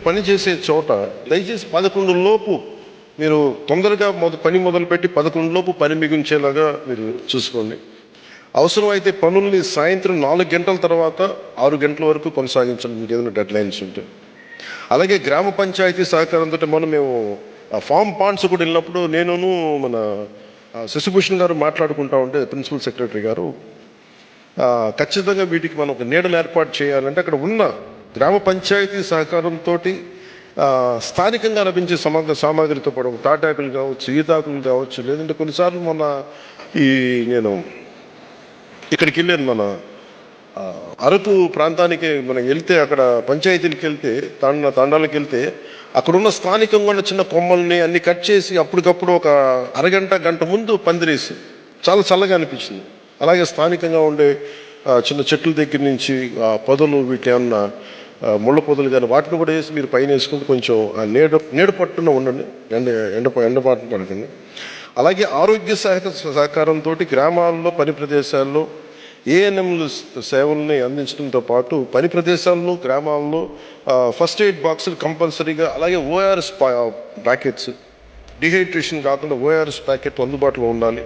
పని చేసే చోట దయచేసి 11 లోపు మీరు తొందరగా పని మొదలుపెట్టి 11 లోపు పని మిగించేలాగా మీరు చూసుకోండి. అవసరమైతే పనుల్ని సాయంత్రం 4 గంటల తర్వాత 6 గంటల వరకు కొనసాగించండి, మీకు ఏదైనా డెడ్ లైన్స్ ఉంటే. అలాగే గ్రామ పంచాయతీ సహకారంతో మేము ఫామ్ పాండ్స్ కూడా వెళ్ళినప్పుడు నేను మన శశిభూషణ్ గారు మాట్లాడుకుంటా ఉంటే ప్రిన్సిపల్ సెక్రటరీ గారు ఖచ్చితంగా వీటికి మనం ఒక నీడలు ఏర్పాటు చేయాలంటే అక్కడ ఉన్న గ్రామ పంచాయతీ సహకారంతో స్థానికంగా లభించే సామాగ్రితో పాటు తాటాకులు కావచ్చు, ఈతాకులు కావచ్చు, లేదంటే కొన్నిసార్లు నేను ఇక్కడికి వెళ్ళాను, మన అరకు ప్రాంతానికి మనం వెళ్తే అక్కడ పంచాయతీలకు వెళ్తే తాండాలకు వెళ్తే అక్కడున్న స్థానికంగా ఉన్న చిన్న కొమ్మల్ని అన్ని కట్ చేసి అప్పటికప్పుడు ఒక గంట ముందు పందిరేసి చాలా చల్లగా అనిపించింది. అలాగే స్థానికంగా ఉండే చిన్న చెట్ల దగ్గర నుంచి పొదలు వీటి ఏమన్నా ముళ్ళ పొదలు కానీ వాటిని కూడా వేసి మీరు పైన వేసుకుంటే కొంచెం నీడ పట్టున ఉండండి, ఎండపాటు పడకండి. అలాగే ఆరోగ్య సహకారంతో గ్రామాల్లో పని ప్రదేశాల్లో ఏఎన్ఎంలు సేవల్ని అందించడంతో పాటు పని ప్రదేశాల్లో గ్రామాల్లో ఫస్ట్ ఎయిడ్ బాక్సులు కంపల్సరీగా, అలాగే ఓఆర్ఎస్ ప్యాకెట్స్, డిహైడ్రేషన్ కాకుండా ఓఆర్ఎస్ ప్యాకెట్ అందుబాటులో ఉండాలి.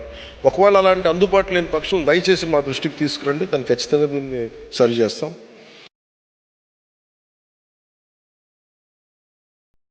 ఒకవేళ అలాంటి అందుబాటులో లేని పక్షులు దయచేసి మా దృష్టికి తీసుకురండి, దాన్ని ఖచ్చితంగా దీన్ని సరి చేస్తాం.